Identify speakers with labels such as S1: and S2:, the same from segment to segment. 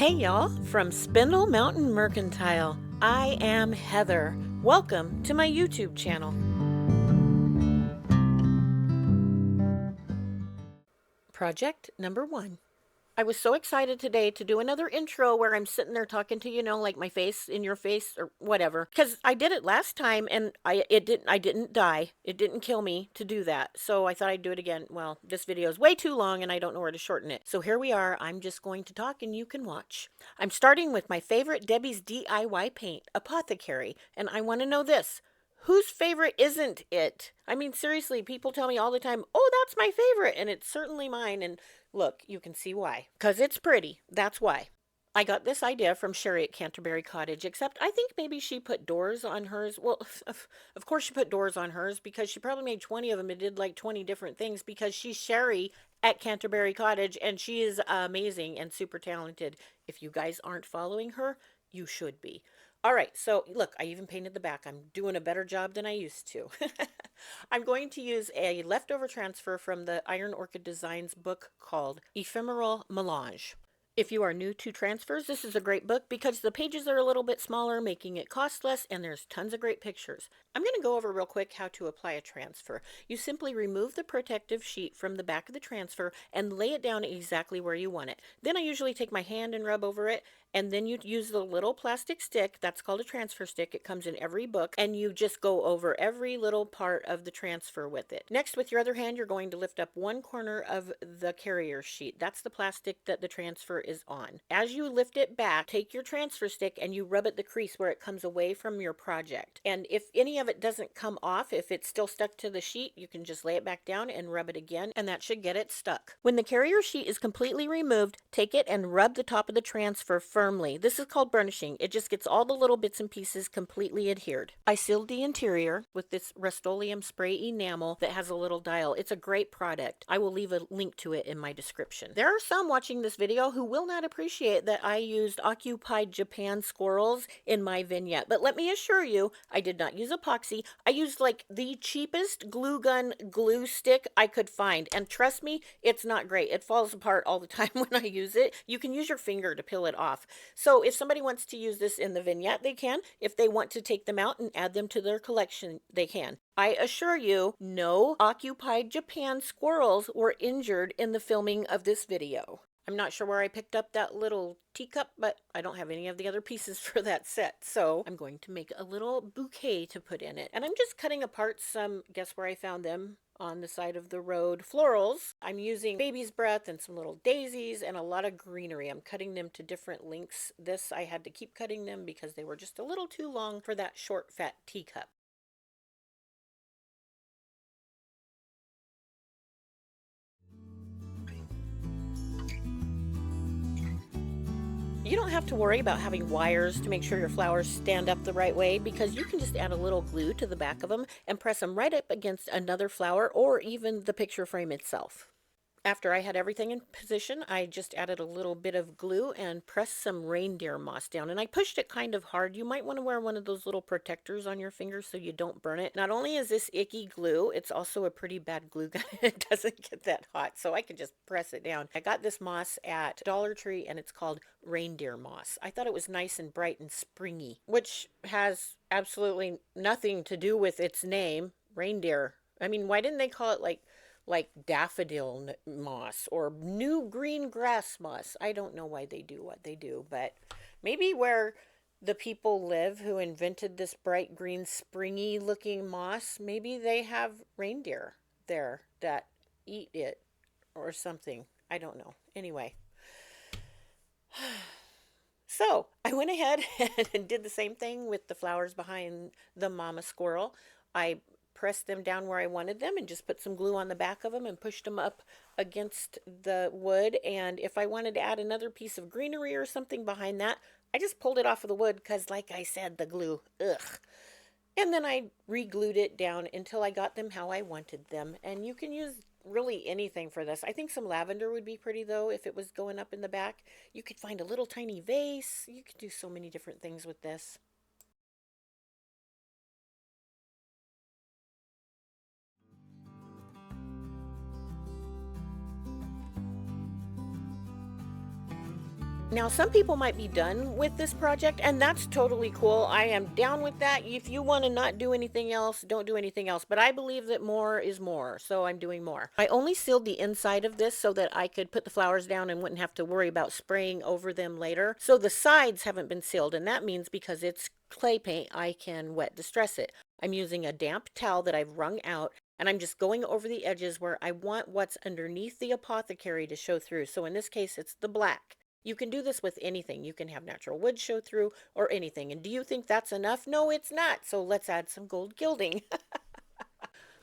S1: Hey y'all, from Spindle Mountain Mercantile. I am Heather. Welcome to my YouTube channel. Project number 1. I was so excited today to do another intro where I'm sitting there talking to like my face in your face or whatever, because I did it last time and I didn't die. It didn't kill me to do that. So I thought I'd do it again. Well, this video is way too long and I don't know where to shorten it. So here we are. I'm just going to talk and you can watch. I'm starting with my favorite Debbie's DIY paint, Apothecary, and I want to know this. Whose favorite isn't it? I mean, seriously, people tell me all the time, oh, that's my favorite, and it's certainly mine, and look, you can see why. Because it's pretty, that's why. I got this idea from Sherry at Canterbury Cottage, except I think maybe she put doors on hers. Well, of course she put doors on hers because she probably made 20 of them and did like 20 different things because she's Sherry at Canterbury Cottage and she is amazing and super talented. If you guys aren't following her, you should be. All right, so look, I even painted the back. I'm doing a better job than I used to. I'm going to use a leftover transfer from the Iron Orchid Designs book called Ephemeral Melange. If you are new to transfers, this is a great book because the pages are a little bit smaller, making it cost less, and there's tons of great pictures. I'm going to go over real quick how to apply a transfer. You simply remove the protective sheet from the back of the transfer and lay it down exactly where you want it. Then I usually take my hand and rub over it, and then you use the little plastic stick, that's called a transfer stick, it comes in every book, and you just go over every little part of the transfer with it. Next, with your other hand, you're going to lift up one corner of the carrier sheet. That's the plastic that the transfer is on. As you lift it back, take your transfer stick and you rub at the crease where it comes away from your project. And if any of it doesn't come off, if it's still stuck to the sheet, you can just lay it back down and rub it again, and that should get it stuck. When the carrier sheet is completely removed, take it and rub the top of the transfer firmly. This is called burnishing. It just gets all the little bits and pieces completely adhered. I sealed the interior with this Rust-Oleum spray enamel that has a little dial. It's a great product. I will leave a link to it in my description. There are some watching this video who will not appreciate that I used Occupied Japan squirrels in my vignette, but let me assure you, I did not use epoxy. I used like the cheapest glue gun glue stick I could find, and trust me, it's not great. It falls apart all the time when I use it. You can use your finger to peel it off. So if somebody wants to use this in the vignette, they can. If they want to take them out and add them to their collection, they can. I assure you, no Occupied Japan squirrels were injured in the filming of this video. I'm not sure where I picked up that little teacup, but I don't have any of the other pieces for that set. So I'm going to make a little bouquet to put in it. And I'm just cutting apart some, guess where I found them? On the side of the road florals. I'm using baby's breath and some little daisies and a lot of greenery. I'm cutting them to different lengths. This I had to keep cutting them because they were just a little too long for that short fat teacup. You don't have to worry about having wires to make sure your flowers stand up the right way because you can just add a little glue to the back of them and press them right up against another flower or even the picture frame itself. After I had everything in position, I just added a little bit of glue and pressed some reindeer moss down. And I pushed it kind of hard. You might want to wear one of those little protectors on your fingers so you don't burn it. Not only is this icky glue, it's also a pretty bad glue gun. It doesn't get that hot, so I can just press it down. I got this moss at Dollar Tree and it's called reindeer moss. I thought it was nice and bright and springy, which has absolutely nothing to do with its name, reindeer. I mean, why didn't they call it like daffodil moss or new green grass moss? I don't know why they do what they do, but maybe where the people live who invented this bright green springy looking moss, maybe they have reindeer there that eat it or something. I don't know. Anyway. So I went ahead and did the same thing with the flowers behind the mama squirrel. I pressed them down where I wanted them and just put some glue on the back of them and pushed them up against the wood. And if I wanted to add another piece of greenery or something behind that, I just pulled it off of the wood because, like I said, the glue, ugh. And then I re-glued it down until I got them how I wanted them. And you can use really anything for this. I think some lavender would be pretty though if it was going up in the back. You could find a little tiny vase. You could do so many different things with this. Now, some people might be done with this project, and that's totally cool. I am down with that. If you want to not do anything else, don't do anything else. But I believe that more is more, so I'm doing more. I only sealed the inside of this so that I could put the flowers down and wouldn't have to worry about spraying over them later. So the sides haven't been sealed, and that means because it's clay paint, I can wet distress it. I'm using a damp towel that I've wrung out, and I'm just going over the edges where I want what's underneath the apothecary to show through. So in this case, it's the black. You can do this with anything. You can have natural wood show through or anything. And do you think that's enough? No, it's not. So let's add some gold gilding.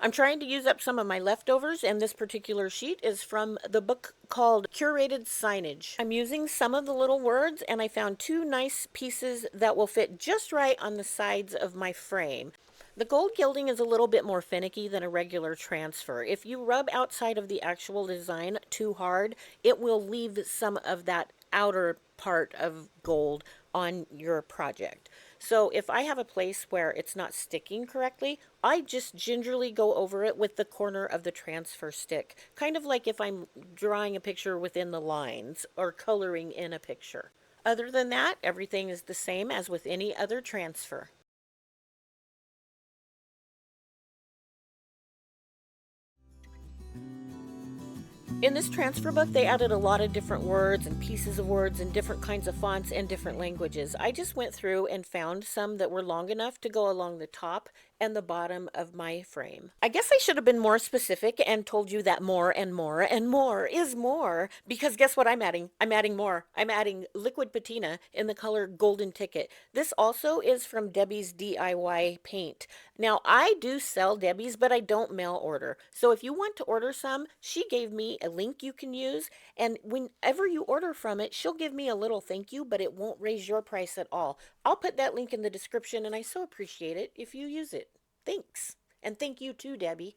S1: I'm trying to use up some of my leftovers, and this particular sheet is from the book called Curated Signage. I'm using some of the little words, and I found two nice pieces that will fit just right on the sides of my frame. The gold gilding is a little bit more finicky than a regular transfer. If you rub outside of the actual design too hard, it will leave some of that outer part of gold on your project. So if I have a place where it's not sticking correctly, I just gingerly go over it with the corner of the transfer stick, kind of like if I'm drawing a picture within the lines or coloring in a picture. Other than that, everything is the same as with any other transfer. In this transfer book, they added a lot of different words and pieces of words and different kinds of fonts and different languages. I just went through and found some that were long enough to go along the top and the bottom of my frame. I guess I should have been more specific and told you that more and more and more is more, because guess what I'm adding? I'm adding more. I'm adding liquid patina in the color Golden Ticket. This also is from Debbie's DIY paint. Now, I do sell Debbie's, but I don't mail order. So if you want to order some, she gave me a link you can use, and whenever you order from it, she'll give me a little thank you, but it won't raise your price at all. I'll put that link in the description, and I so appreciate it if you use it. Thanks. And thank you too, Debbie.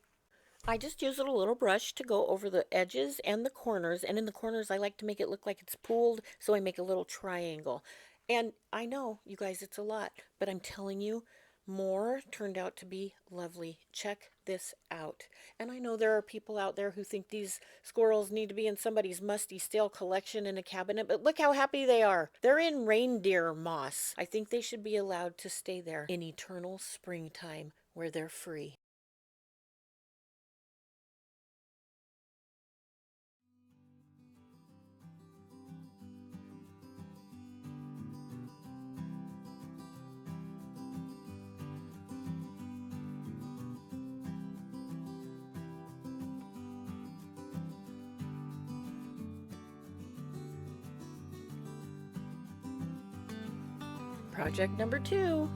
S1: I just use a little brush to go over the edges and the corners, and in the corners I like to make it look like it's pooled, so I make a little triangle. And I know, you guys, it's a lot, but I'm telling you, more turned out to be lovely. Check this out. And I know there are people out there who think these squirrels need to be in somebody's musty, stale collection in a cabinet, but look how happy they are. They're in reindeer moss. I think they should be allowed to stay there in eternal springtime where they're free. Project number 2.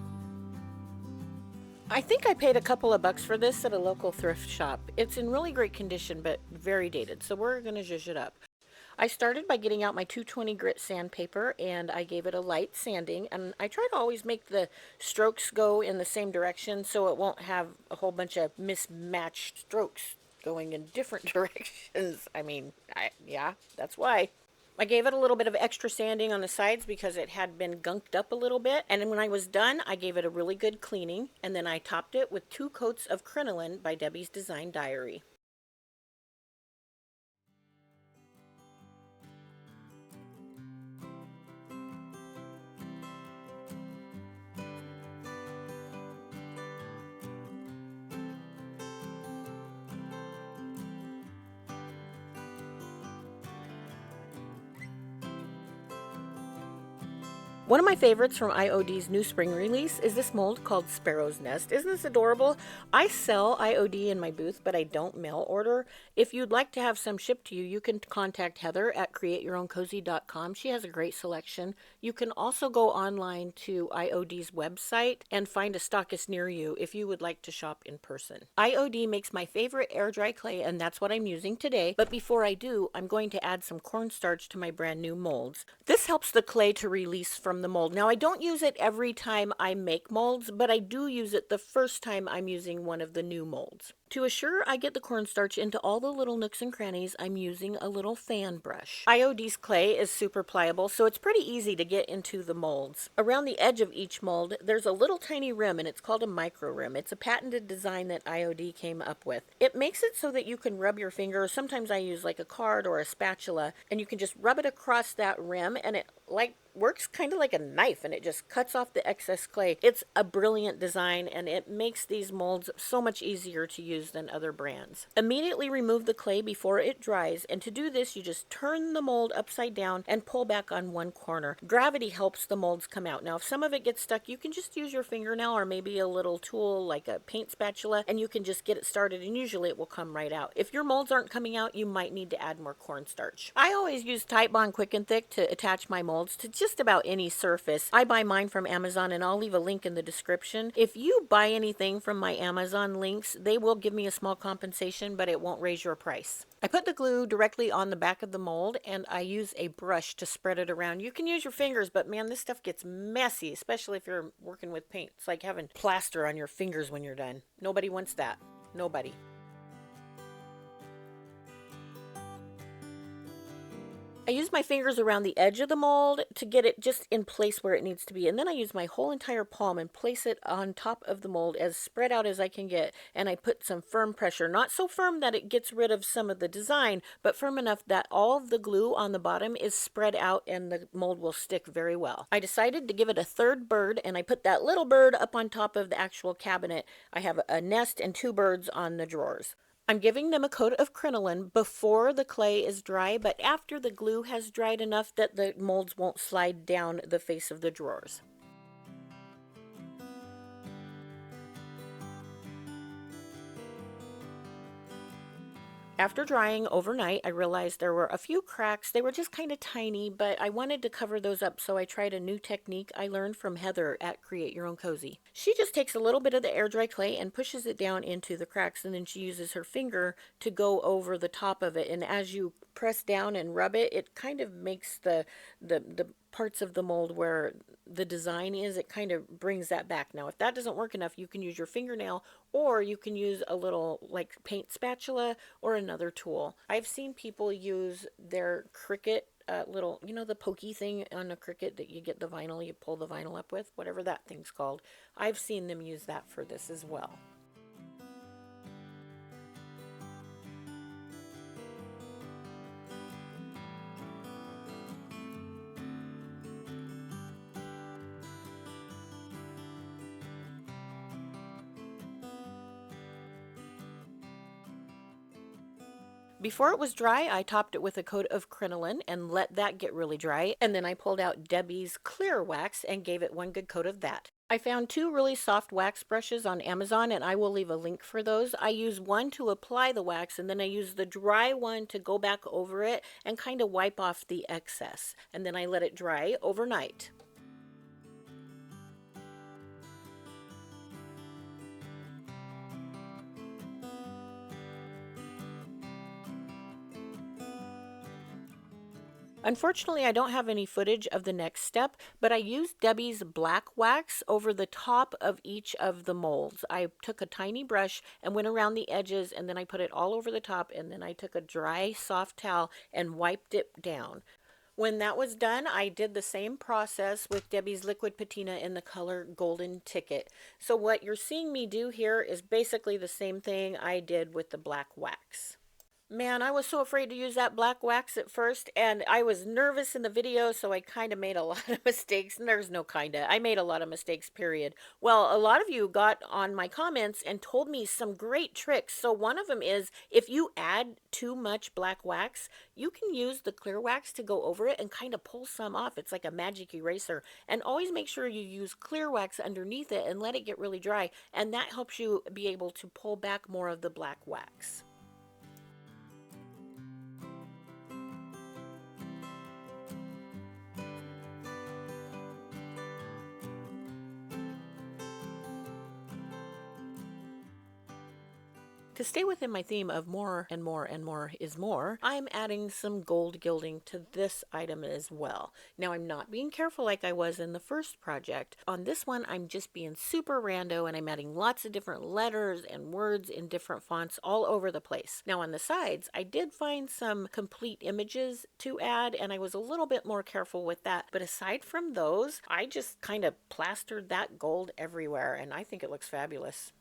S1: I think I paid a couple of bucks for this at a local thrift shop. It's in really great condition, but very dated, so we're going to zhuzh it up. I started by getting out my 220 grit sandpaper, and I gave it a light sanding, and I try to always make the strokes go in the same direction so it won't have a whole bunch of mismatched strokes going in different directions. Yeah, that's why. I gave it a little bit of extra sanding on the sides because it had been gunked up a little bit. And then when I was done, I gave it a really good cleaning. And then I topped it with 2 coats of crinoline by Debbie's Design Diary. One of my favorites from IOD's new spring release is this mold called Sparrow's Nest. Isn't this adorable? I sell IOD in my booth, but I don't mail order. If you'd like to have some shipped to you, you can contact Heather at createyourowncozy.com. She has a great selection. You can also go online to IOD's website and find a stockist near you if you would like to shop in person. IOD makes my favorite air dry clay, and that's what I'm using today. But before I do, I'm going to add some cornstarch to my brand new molds. This helps the clay to release from the mold. Now, I don't use it every time I make molds, but I do use it the first time I'm using one of the new molds. To assure I get the cornstarch into all the little nooks and crannies, I'm using a little fan brush. IOD's clay is super pliable, so it's pretty easy to get into the molds. Around the edge of each mold, there's a little tiny rim, and it's called a micro rim. It's a patented design that IOD came up with. It makes it so that you can rub your finger. Sometimes I use like a card or a spatula, and you can just rub it across that rim, and it like works kind of like a knife, and it just cuts off the excess clay. It's a brilliant design, and it makes these molds so much easier to use than other brands. Immediately remove the clay before it dries, and to do this you just turn the mold upside down and pull back on one corner. Gravity helps the molds come out. Now if some of it gets stuck, you can just use your fingernail or maybe a little tool like a paint spatula, and you can just get it started, and usually it will come right out. If your molds aren't coming out, you might need to add more cornstarch. I always use Tite Bond Quick and Thick to attach my molds to just about any surface. I buy mine from Amazon, and I'll leave a link in the description. If you buy anything from my Amazon links, they will give me a small compensation, but it won't raise your price. I put the glue directly on the back of the mold, and I use a brush to spread it around. You can use your fingers, but man, this stuff gets messy, especially if you're working with paint. It's like having plaster on your fingers when you're done. Nobody wants that. Nobody. I use my fingers around the edge of the mold to get it just in place where it needs to be. And then I use my whole entire palm and place it on top of the mold as spread out as I can get. And I put some firm pressure, not so firm that it gets rid of some of the design, but firm enough that all of the glue on the bottom is spread out and the mold will stick very well. I decided to give it a third bird, and I put that little bird up on top of the actual cabinet. I have a nest and 2 birds on the drawers. I'm giving them a coat of crinoline before the clay is dry, but after the glue has dried enough that the molds won't slide down the face of the drawers. After drying overnight, I realized there were a few cracks. They were just kind of tiny, but I wanted to cover those up, so I tried a new technique I learned from Heather at Create Your Own Cozy. She just takes a little bit of the air dry clay and pushes it down into the cracks, and then she uses her finger to go over the top of it. And as you press down and rub it, it kind of makes the parts of the mold where the design is, it kind of brings that back. Now if that doesn't work enough, you can use your fingernail, or you can use a little like paint spatula or another tool. I've seen people use their Cricut little, you know, the pokey thing on a Cricut that you get the vinyl, you pull the vinyl up with, whatever that thing's called. I've seen them use that for this as well. Before it was dry, I topped it with a coat of crinoline and let that get really dry, and then I pulled out Debbie's clear wax and gave it one good coat of that. I found 2 really soft wax brushes on Amazon, and I will leave a link for those. I use one to apply the wax, and then I use the dry one to go back over it and kind of wipe off the excess, and then I let it dry overnight. Unfortunately, I don't have any footage of the next step, but I used Debbie's black wax over the top of each of the molds. I took a tiny brush and went around the edges, and then I put it all over the top, and then I took a dry, soft towel and wiped it down. When that was done, I did the same process with Debbie's liquid patina in the color Golden Ticket. So what you're seeing me do here is basically the same thing I did with the black wax. Man, I was so afraid to use that black wax at first, and I was nervous in the video, so I kind of made a lot of mistakes. And there's no kinda. I made a lot of mistakes, period. Well, a lot of you got on my comments and told me some great tricks. So one of them is, if you add too much black wax, you can use the clear wax to go over it and kind of pull some off. It's like a magic eraser. And always make sure you use clear wax underneath it and let it get really dry. And that helps you be able to pull back more of the black wax. To stay within my theme of more and more and more is more, I'm adding some gold gilding to this item as well. Now, I'm not being careful like I was in the first project. On this one, I'm just being super rando, and I'm adding lots of different letters and words in different fonts all over the place. Now, on the sides, I did find some complete images to add, and I was a little bit more careful with that. But aside from those, I just kind of plastered that gold everywhere, and I think it looks fabulous.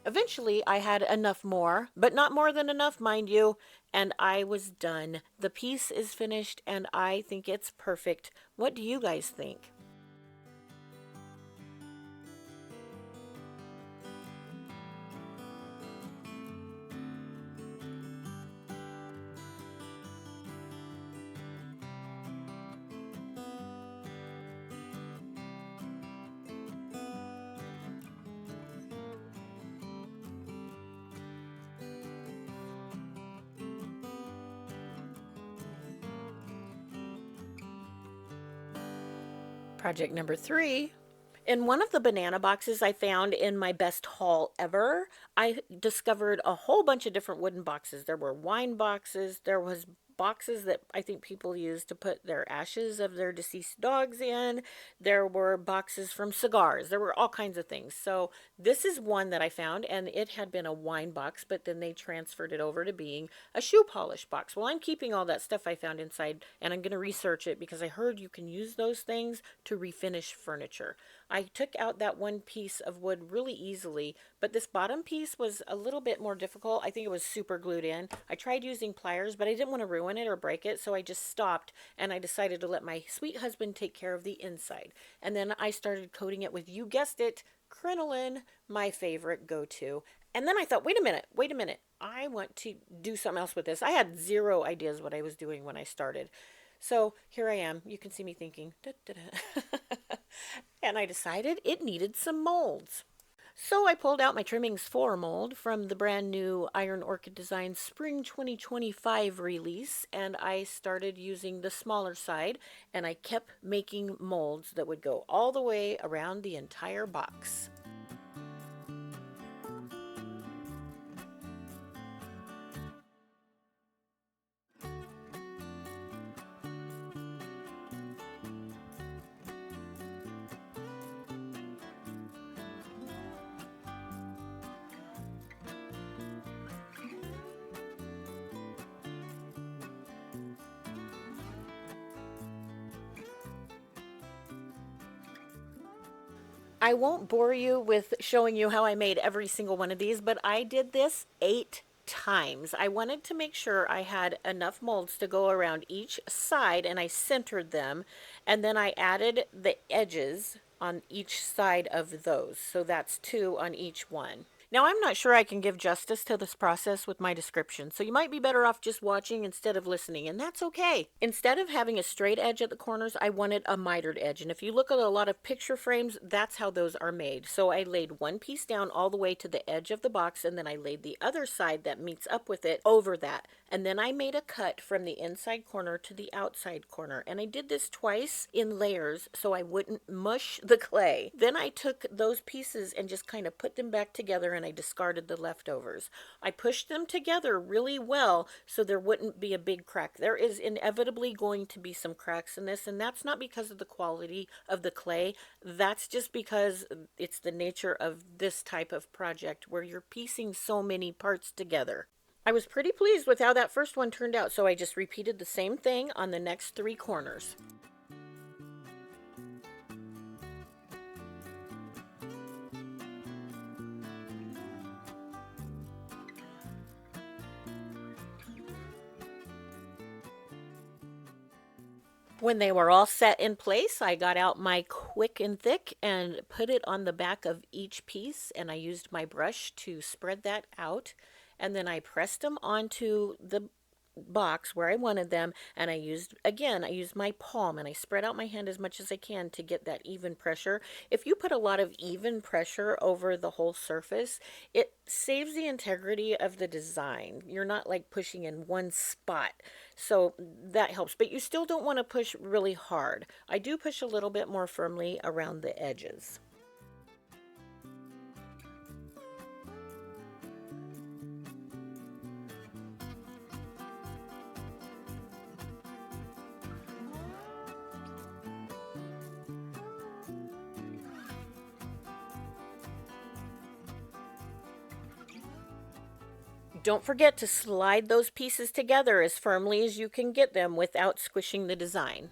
S1: Eventually, I had enough more, but not more than enough, mind you, and I was done. The piece is finished, and I think it's perfect. What do you guys think? Project number 3. In one of the banana boxes I found in my best haul ever, I discovered a whole bunch of different wooden boxes. There were wine boxes, there was boxes that I think people use to put their ashes of their deceased dogs in. There were boxes from cigars. There were all kinds of things. So this is one that I found, and it had been a wine box, but then they transferred it over to being a shoe polish box. Well, I'm keeping all that stuff I found inside, and I'm going to research it because I heard you can use those things to refinish furniture. I took out that one piece of wood really easily, but this bottom piece was a little bit more difficult. I think it was super glued in. I tried using pliers, but I didn't want to ruin it or break it, so I just stopped, and I decided to let my sweet husband take care of the inside. And then I started coating it with, you guessed it, crinoline, my favorite go-to. And then I thought, wait a minute. I want to do something else with this. I had zero ideas what I was doing when I started. So here I am. You can see me thinking, da, da, da. And I decided it needed some molds. So I pulled out my Trimmings 4 mold from the brand new Iron Orchid Design Spring 2025 release, and I started using the smaller side, and I kept making molds that would go all the way around the entire box. I won't bore you with showing you how I made every single one of these, but I did this 8 times. I wanted to make sure I had enough molds to go around each side, and I centered them, and then I added the edges on each side of those. So that's 2 on each one. Now, I'm not sure I can give justice to this process with my description, so you might be better off just watching instead of listening, and that's okay. Instead of having a straight edge at the corners, I wanted a mitered edge, and if you look at a lot of picture frames, that's how those are made. So I laid one piece down all the way to the edge of the box, and then I laid the other side that meets up with it over that. And then I made a cut from the inside corner to the outside corner, and I did this twice in layers so I wouldn't mush the clay. Then I took those pieces and just kind of put them back together, and I discarded the leftovers. I pushed them together really well so there wouldn't be a big crack. There is inevitably going to be some cracks in this, and that's not because of the quality of the clay. That's just because it's the nature of this type of project where you're piecing so many parts together. I was pretty pleased with how that first one turned out, so I just repeated the same thing on the next 3 corners. When they were all set in place, I got out my Quick and Thick and put it on the back of each piece, and I used my brush to spread that out, and then I pressed them onto the box where I wanted them, and I used my palm, and I spread out my hand as much as I can to get that even pressure. If you put a lot of even pressure over the whole surface, it saves the integrity of the design. You're not like pushing in one spot, so that helps, but you still don't want to push really hard. I do push a little bit more firmly around the edges. Don't forget to slide those pieces together as firmly as you can get them without squishing the design.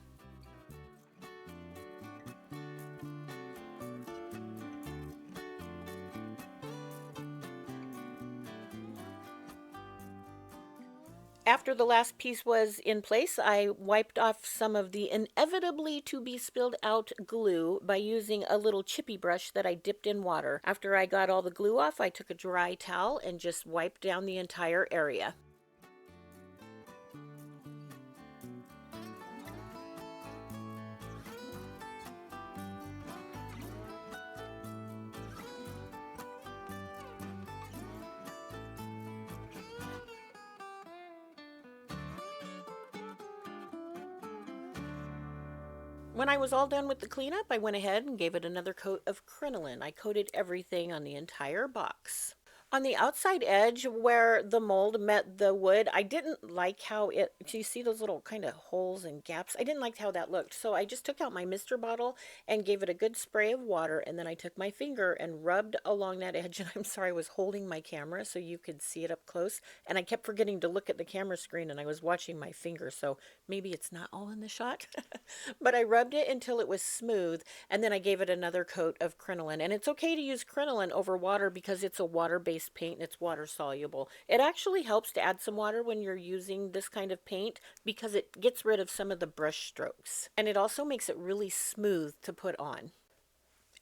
S1: After the last piece was in place, I wiped off some of the inevitably to be spilled out glue by using a little chippy brush that I dipped in water. After I got all the glue off, I took a dry towel and just wiped down the entire area. When I was all done with the cleanup, I went ahead and gave it another coat of crinoline. I coated everything on the entire box. On the outside edge where the mold met the wood, I didn't like how it, do you see those little kind of holes and gaps? I didn't like how that looked. So I just took out my mister bottle and gave it a good spray of water. And then I took my finger and rubbed along that edge. And I'm sorry, I was holding my camera so you could see it up close. And I kept forgetting to look at the camera screen and I was watching my finger. So maybe it's not all in the shot. But I rubbed it until it was smooth. And then I gave it another coat of crinoline. And it's okay to use crinoline over water because it's a water-based paint and it's water soluble. It actually helps to add some water when you're using this kind of paint because it gets rid of some of the brush strokes. And it also makes it really smooth to put on.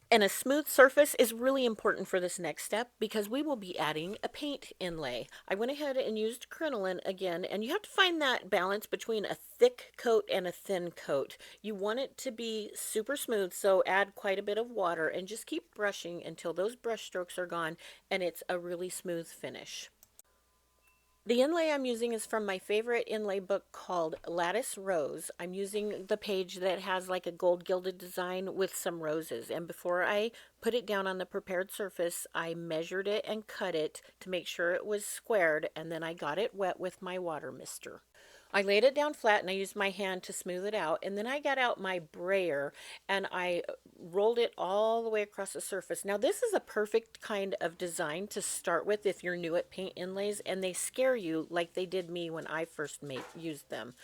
S1: And a smooth surface is really important for this next step because we will be adding a paint inlay. I went ahead and used crinoline again, and you have to find that balance between a thick coat and a thin coat. You want it to be super smooth, so add quite a bit of water and just keep brushing until those brush strokes are gone and it's a really smooth finish. The inlay I'm using is from my favorite inlay book called Lattice Rose. I'm using the page that has like a gold gilded design with some roses. And before I put it down on the prepared surface, I measured it and cut it to make sure it was squared. And then I got it wet with my water mister. I laid it down flat and I used my hand to smooth it out. And then I got out my brayer and I rolled it all the way across the surface. Now this is a perfect kind of design to start with if you're new at paint inlays and they scare you like they did me when I first used them.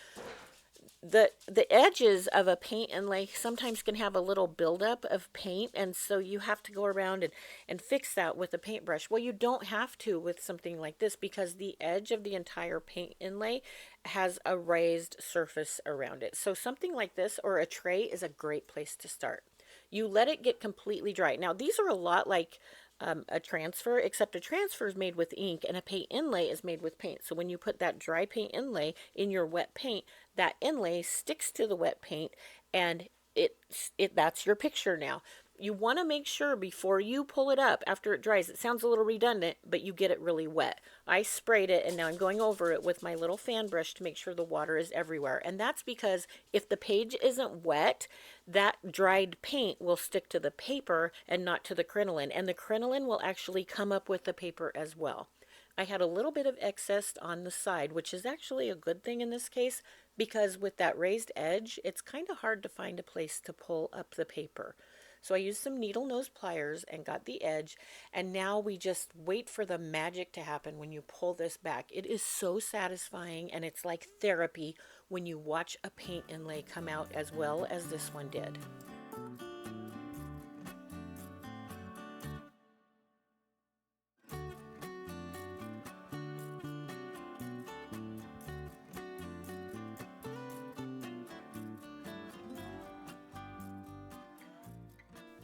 S1: The edges of a paint inlay sometimes can have a little buildup of paint, and so you have to go around and fix that with a paintbrush. Well, you don't have to with something like this because the edge of the entire paint inlay has a raised surface around it. So something like this or a tray is a great place to start. You let it get completely dry. Now these are a lot like a transfer, except a transfer is made with ink and a paint inlay is made with paint. So when you put that dry paint inlay in your wet paint, that inlay sticks to the wet paint and that's your picture now. You want to make sure before you pull it up after it dries, it sounds a little redundant, but you get it really wet. I sprayed it and now I'm going over it with my little fan brush to make sure the water is everywhere. And that's because if the page isn't wet, that dried paint will stick to the paper and not to the crinoline. And the crinoline will actually come up with the paper as well. I had a little bit of excess on the side, which is actually a good thing in this case because with that raised edge, it's kind of hard to find a place to pull up the paper. So I used some needle nose pliers and got the edge, and now we just wait for the magic to happen when you pull this back. It is so satisfying and it's like therapy when you watch a paint inlay come out as well as this one did.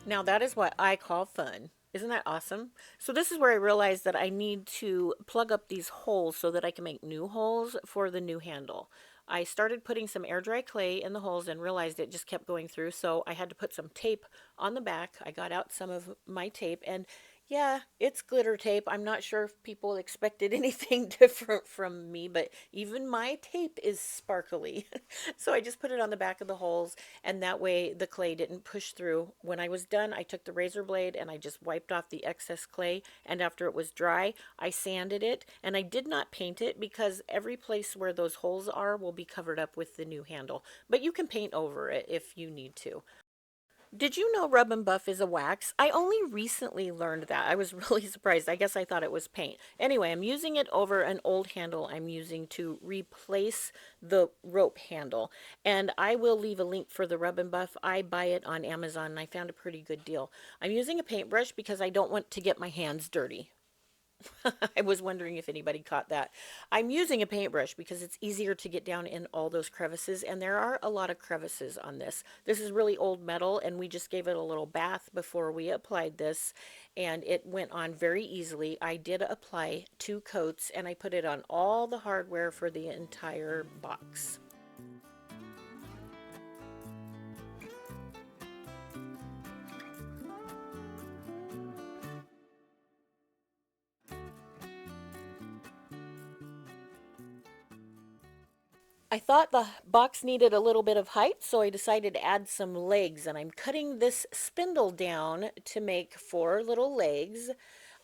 S1: Now that is what I call fun. Isn't that awesome? So this is where I realized that I need to plug up these holes so that I can make new holes for the new handle. I started putting some air dry clay in the holes and realized it just kept going through, so I had to put some tape on the back. I got out some of my tape, and yeah, it's glitter tape. I'm not sure if people expected anything different from me, but even my tape is sparkly. So I just put it on the back of the holes, and that way the clay didn't push through. When I was done, I took the razor blade and I just wiped off the excess clay, and after it was dry, I sanded it, and I did not paint it because every place where those holes are will be covered up with the new handle, but you can paint over it if you need to. Did you know rub and buff is a wax? I only recently learned that. I was really surprised. I guess I thought it was paint. Anyway, I'm using it over an old handle I'm using to replace the rope handle. And I will leave a link for the rub and buff. I buy it on Amazon and I found a pretty good deal. I'm using a paintbrush because I don't want to get my hands dirty. I was wondering if anybody caught that. I'm using a paintbrush because it's easier to get down in all those crevices, and there are a lot of crevices on this. This is really old metal, and we just gave it a little bath before we applied this, and it went on very easily. I did apply 2 coats, and I put it on all the hardware for the entire box. I thought the box needed a little bit of height, so I decided to add some legs, and I'm cutting this spindle down to make 4 little legs.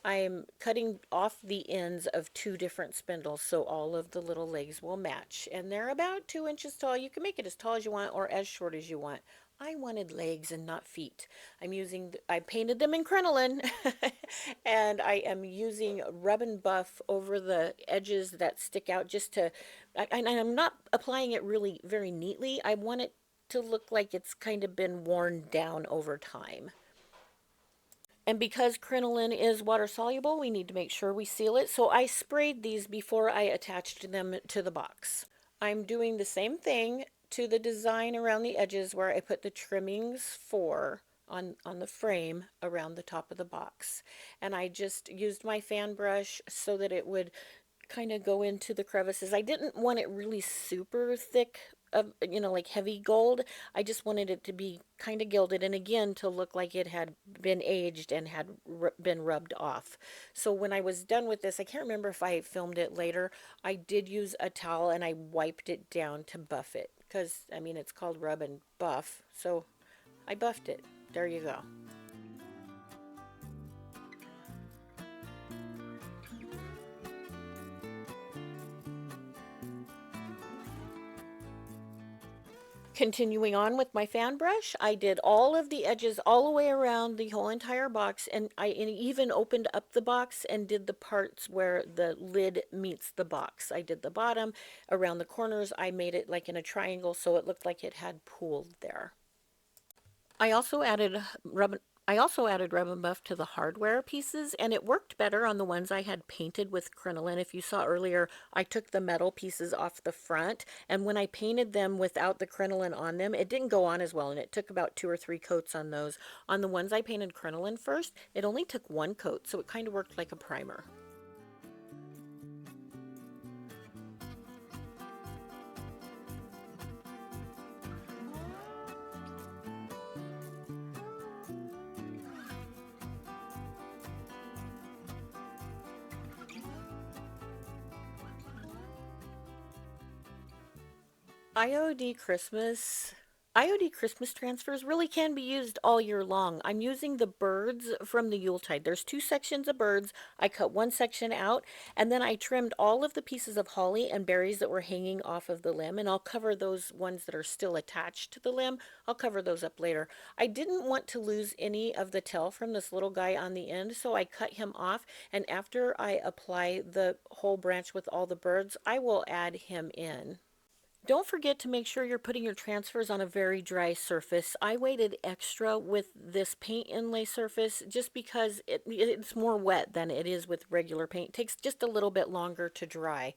S1: I'm cutting off the ends of 2 different spindles so all of the little legs will match, and they're about 2 inches tall. You can make it as tall as you want or as short as you want. I wanted legs and not feet. I painted them in crinoline and I am using rub and buff over the edges that stick out just to, and I'm not applying it really very neatly. I want it to look like it's kind of been worn down over time. And because crinoline is water soluble, we need to make sure we seal it. So I sprayed these before I attached them to the box. I'm doing the same thing to the design around the edges where I put the trimmings for on the frame around the top of the box. And I just used my fan brush so that it would kind of go into the crevices. I didn't want it really super thick of, like heavy gold. I just wanted it to be kind of gilded and again to look like it had been aged and had been rubbed off. So when I was done with this, I can't remember if I filmed it later. I did use a towel and I wiped it down to buff it because I mean it's called rub and buff. So I buffed it. There you go. Continuing on with my fan brush, I did all of the edges all the way around the whole entire box, and I even opened up the box and did the parts where the lid meets the box. I did the bottom, around the corners, I made it like in a triangle so it looked like it had pooled there. I also added rub I also added rub and buff to the hardware pieces, and it worked better on the ones I had painted with crinoline. If you saw earlier, I took the metal pieces off the front, and when I painted them without the crinoline on them, it didn't go on as well, and it took about 2 or 3 coats on those. On the ones I painted crinoline first, it only took 1 coat, so it kind of worked like a primer. IOD Christmas IOD Christmas transfers really can be used all year long. I'm using the birds from the Yuletide. There's 2 sections of birds. I cut one section out and then I trimmed all of the pieces of holly and berries that were hanging off of the limb, and I'll cover those ones that are still attached to the limb. I'll cover those up later. I didn't want to lose any of the tail from this little guy on the end, so I cut him off, and after I apply the whole branch with all the birds, I will add him in. Don't forget to make sure you're putting your transfers on a very dry surface. I waited extra with this paint inlay surface just because it's more wet than it is with regular paint. It takes just a little bit longer to dry.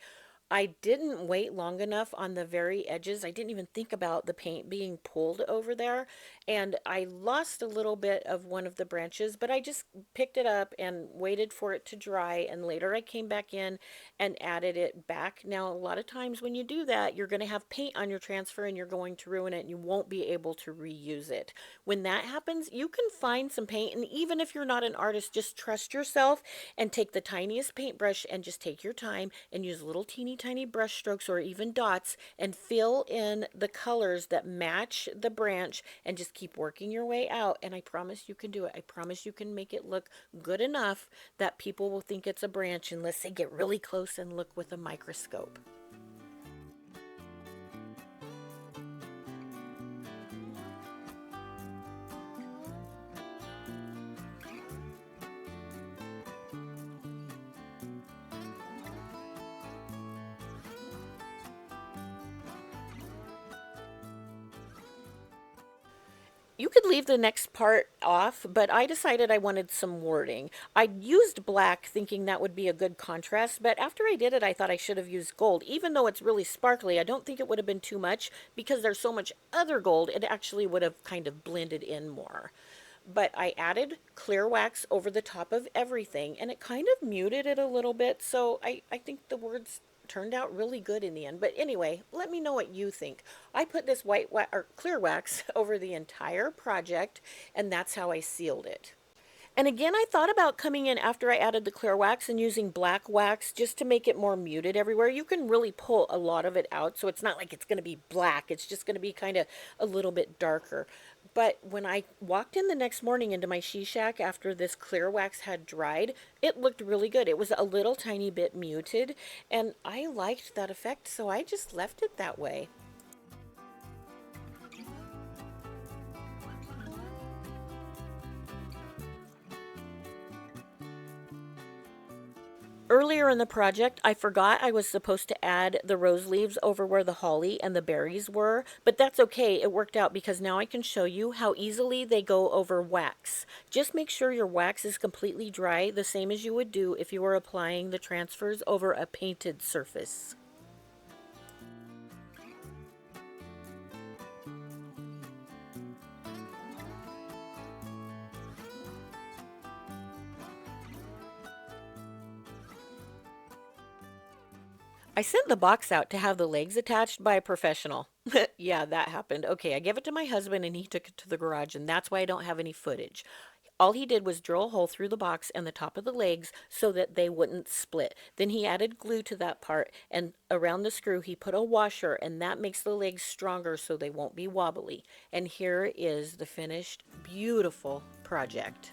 S1: I didn't wait long enough on the very edges. I didn't even think about the paint being pulled over there. And I lost a little bit of one of the branches, but I just picked it up and waited for it to dry. And later I came back in and added it back. Now, a lot of times when you do that, you're going to have paint on your transfer and you're going to ruin it and you won't be able to reuse it. When that happens, you can find some paint. And even if you're not an artist, just trust yourself and take the tiniest paintbrush and just take your time and use little tiny brush strokes or even dots and fill in the colors that match the branch and just keep working your way out. And I promise you can do it. I promise you can make it look good enough that people will think it's a branch unless they get really close and look with a microscope. You could leave the next part off, but I decided I wanted some wording. I used black thinking that would be a good contrast, but after I did it, I thought I should have used gold. Even though it's really sparkly, I don't think it would have been too much because there's so much other gold, it actually would have kind of blended in more. But I added clear wax over the top of everything and it kind of muted it a little bit. So I think the words turned out really good in the end. But anyway, let me know what you think. I put this or clear wax over the entire project and that's how I sealed it. And again, I thought about coming in after I added the clear wax and using black wax just to make it more muted everywhere. You can really pull a lot of it out, so it's not like it's going to be black. It's just going to be kind of a little bit darker. But when I walked in the next morning into my she shack after this clear wax had dried, it looked really good. It was a little tiny bit muted, and I liked that effect, so I just left it that way. Earlier in the project, I forgot I was supposed to add the rose leaves over where the holly and the berries were, but that's okay. It worked out because now I can show you how easily they go over wax. Just make sure your wax is completely dry, the same as you would do if you were applying the transfers over a painted surface. I sent the box out to have the legs attached by a professional. Yeah, that happened. Okay, I gave it to my husband and he took it to the garage, and that's why I don't have any footage. All he did was drill a hole through the box and the top of the legs so that they wouldn't split. Then he added glue to that part, and around the screw he put a washer, and that makes the legs stronger so they won't be wobbly. And here is the finished, beautiful project.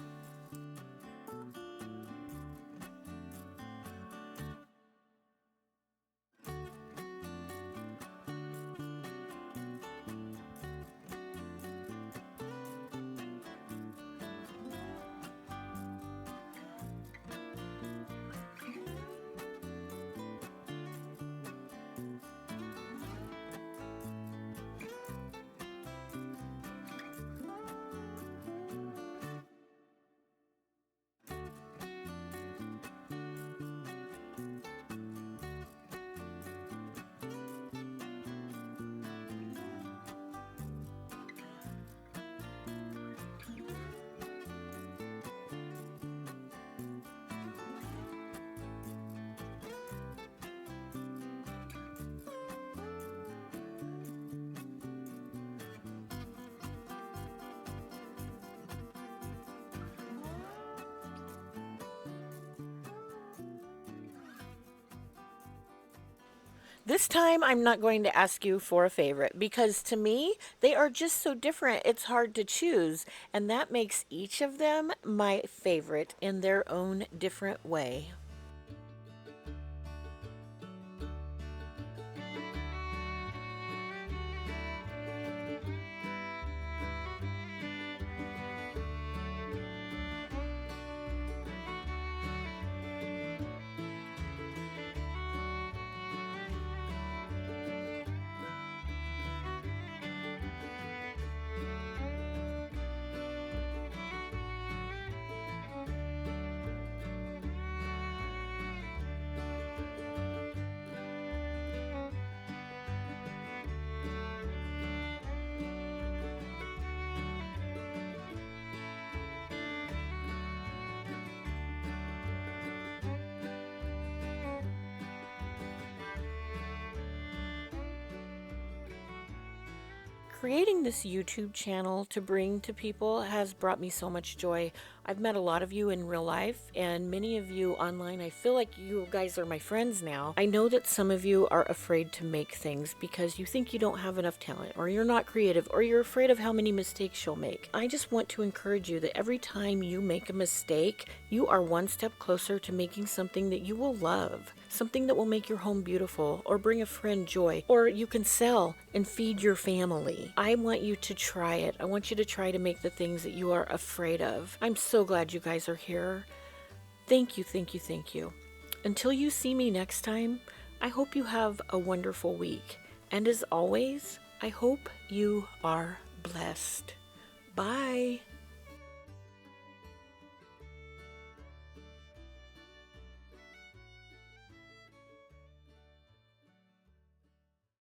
S1: This time, I'm not going to ask you for a favorite because to me, they are just so different, it's hard to choose. And that makes each of them my favorite in their own different way. Creating this YouTube channel to bring to people has brought me so much joy. I've met a lot of you in real life and many of you online. I feel like you guys are my friends now. I know that some of you are afraid to make things because you think you don't have enough talent, or you're not creative, or you're afraid of how many mistakes you'll make. I just want to encourage you that every time you make a mistake, you are one step closer to making something that you will love. Something that will make your home beautiful or bring a friend joy, or you can sell and feed your family. I want you to try it. I want you to try to make the things that you are afraid of. I'm so glad you guys are here. Thank you, thank you, thank you. Until you see me next time, I hope you have a wonderful week. And as always, I hope you are blessed. Bye.